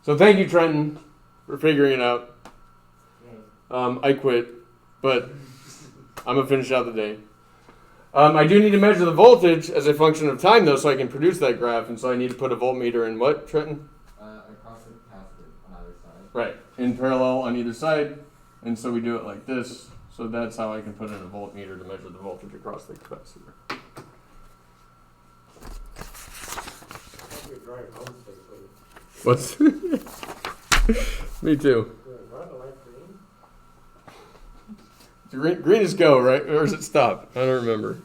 So thank you, Trenton, for figuring it out. I quit, but I'm going to finish out the day. I do need to measure the voltage as a function of time, though, so I can produce that graph. And so I need to put a voltmeter in what, Trenton? Across the capacitor on either side. Right, in parallel on either side. And so we do it like this. So that's how I can put in a voltmeter to measure the voltage across the capacitor. What's... Me too. Green is go, right? Or is it stop? I don't remember.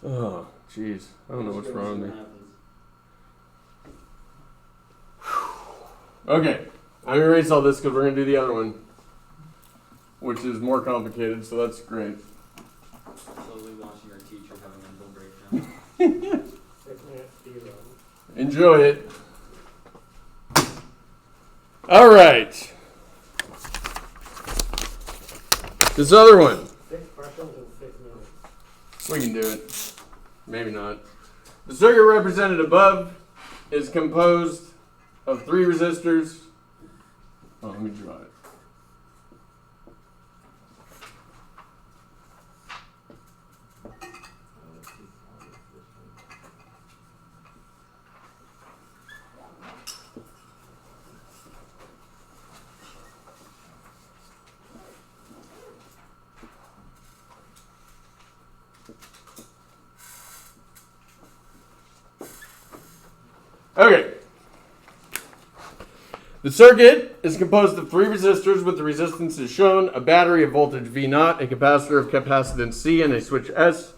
Oh, jeez. I don't know what's wrong with me. Okay. I'm going to erase all this because we're going to do the other one, which is more complicated, so that's great. Slowly watching our teacher have a mental breakdown. Enjoy it. All right. This other one. 6 questions in 6 minutes. We can do it. Maybe not. The circuit represented above is composed of 3 resistors. Oh, let me draw it. Okay. The circuit is composed of 3 resistors with the resistance shown, a battery of voltage V0, a capacitor of capacitance C, and a switch S.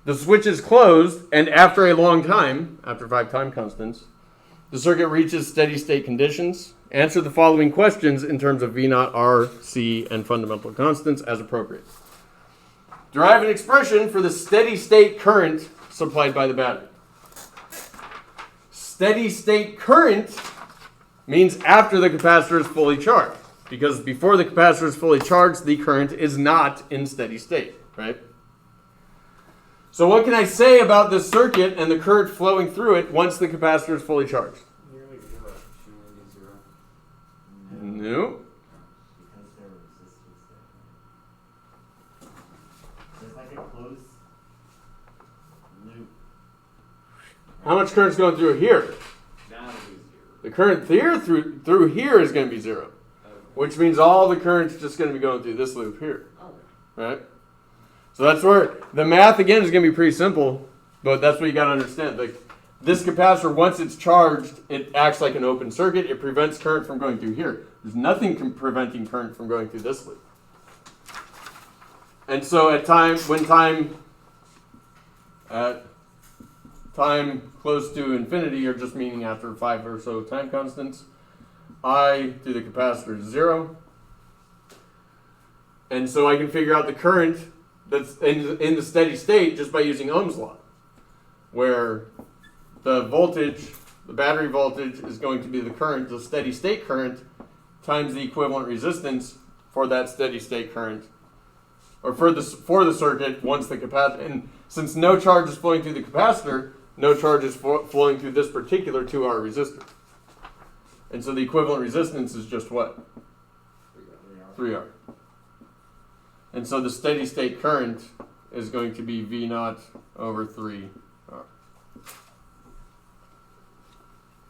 The switch is closed, and after a long time, after 5 time constants, the circuit reaches steady state conditions. Answer the following questions in terms of V0, R, C, and fundamental constants as appropriate. Derive an expression for the steady state current supplied by the battery. Steady state current means after the capacitor is fully charged, because before the capacitor is fully charged, the current is not in steady state, right? So what can I say about this circuit and the current flowing through it once the capacitor is fully charged? Nearly 0. No. Because there are resistors there. It's like a closed loop. How much current's going through here? That'll be 0. The current through here is going to be 0, Okay. which means all the current's just going to be going through this loop here, Okay. right? So that's where the math again is going to be pretty simple, but that's what you got to understand. Like this capacitor, once it's charged, it acts like an open circuit. It prevents current from going through here. There's nothing preventing current from going through this loop. And so at time close to infinity, or just meaning after 5 or so time constants, I to the capacitor is 0. And so I can figure out the current that's in the steady state just by using Ohm's law, where the voltage, the battery voltage, is going to be the current, the steady state current, times the equivalent resistance for that steady state current, or for the circuit once the capacitor. And since no charge is flowing through the capacitor, no charge is flowing through this particular 2R resistor. And so the equivalent resistance is just what? 3R. And so the steady state current is going to be V0 over 3R.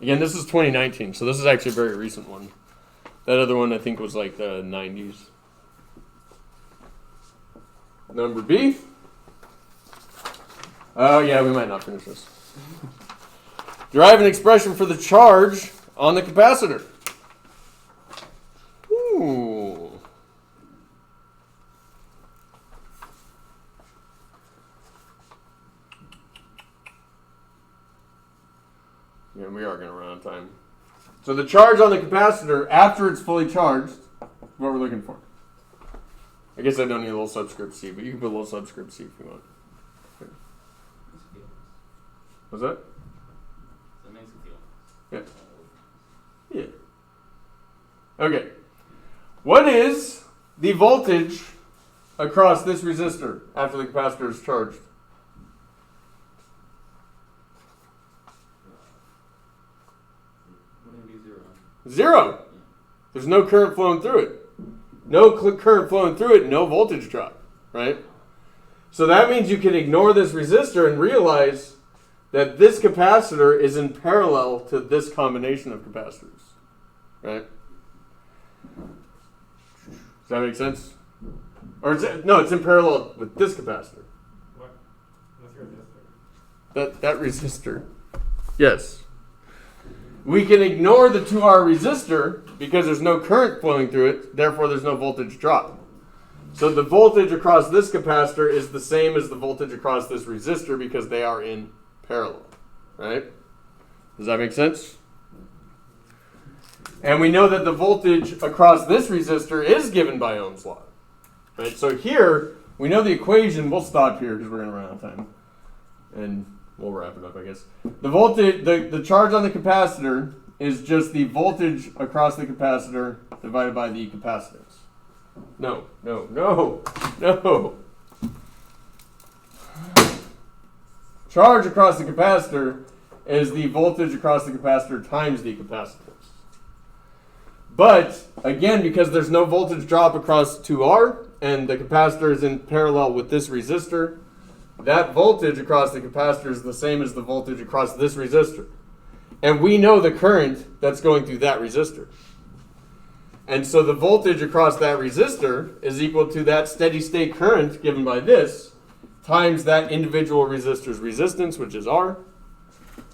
Again, this is 2019, so this is actually a very recent one. That other one I think was like the 90s. Number B. Oh yeah, we might not finish this. Derive an expression for the charge on the capacitor. Ooh. Yeah, we are going to run out of time. So the charge on the capacitor after it's fully charged is what we're looking for. I guess I don't need a little subscript C, but you can put a little subscript C if you want. What's that? That makes it feel. Yeah. Yeah. Okay. What is the voltage across this resistor after the capacitor is charged? Wouldn't it be 0? Zero. There's no current flowing through it. No current flowing through it, no voltage drop, right? So that means you can ignore this resistor and realize that this capacitor is in parallel to this combination of capacitors, right? Does that make sense? Or is it, no, it's in parallel with this capacitor. What? What's your resistor? That resistor. Yes. We can ignore the 2R resistor because there's no current flowing through it, therefore there's no voltage drop. So the voltage across this capacitor is the same as the voltage across this resistor because they are in parallel, right? Does that make sense? And we know that the voltage across this resistor is given by Ohm's law, right? So here, we know the equation. We'll stop here because we're going to run out of time. And we'll wrap it up, I guess. The voltage, the charge on the capacitor is just the voltage across the capacitor divided by the capacitance. No. Charge across the capacitor is the voltage across the capacitor times the capacitance. But, again, because there's no voltage drop across 2R, and the capacitor is in parallel with this resistor, that voltage across the capacitor is the same as the voltage across this resistor. And we know the current that's going through that resistor. And so the voltage across that resistor is equal to that steady state current given by this times that individual resistor's resistance, which is R.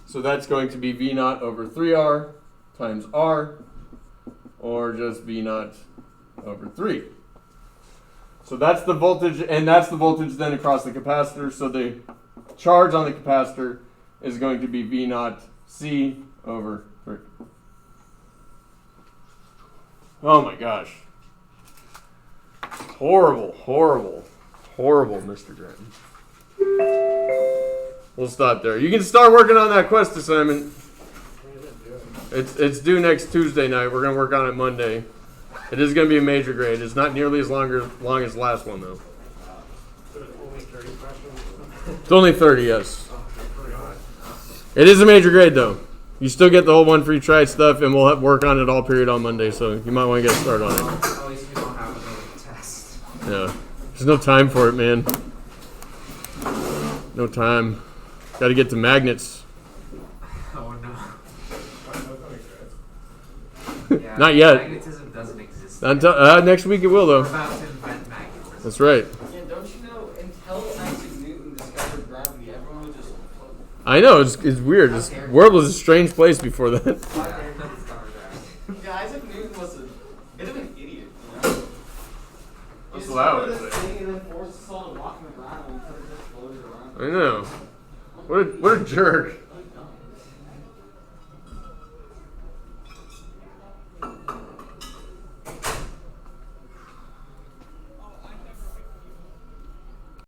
So that's going to be V naught over 3R times R, or just V naught over 3. So that's the voltage, and that's the voltage then across the capacitor. So the charge on the capacitor is going to be V naught C over 3. Oh my gosh. Horrible, Mr. Grattan. We'll stop there. You can start working on that quest assignment. When is it due? It's due next Tuesday night. We're going to work on it Monday. It is going to be a major grade. It's not nearly as long as the last one, though. So it's only 30 questions? It's only 30, yes. Oh, pretty high. It is a major grade, though. You still get the whole one free try stuff, and we'll work on it all period on Monday, so you might want to get started on it. At least we don't have another test. Yeah. There's no time for it, man. No time. Got to get to magnets. Oh no. That's only good. Yeah, Not yet. Magnetism doesn't exist. Until, next week it will, We're though. about to invent magnetism. That's right. Yeah, don't you know, until Isaac Newton discovered gravity, everyone would just float. I know, it's weird. This world was a strange place before that. Yeah, that's discovered that. Yeah, Isaac Newton was a bit of an idiot, you know? That's He what I would discovered this say. thing and then forced us all to walk on the ground and kind of just floated around. I know. What a jerk.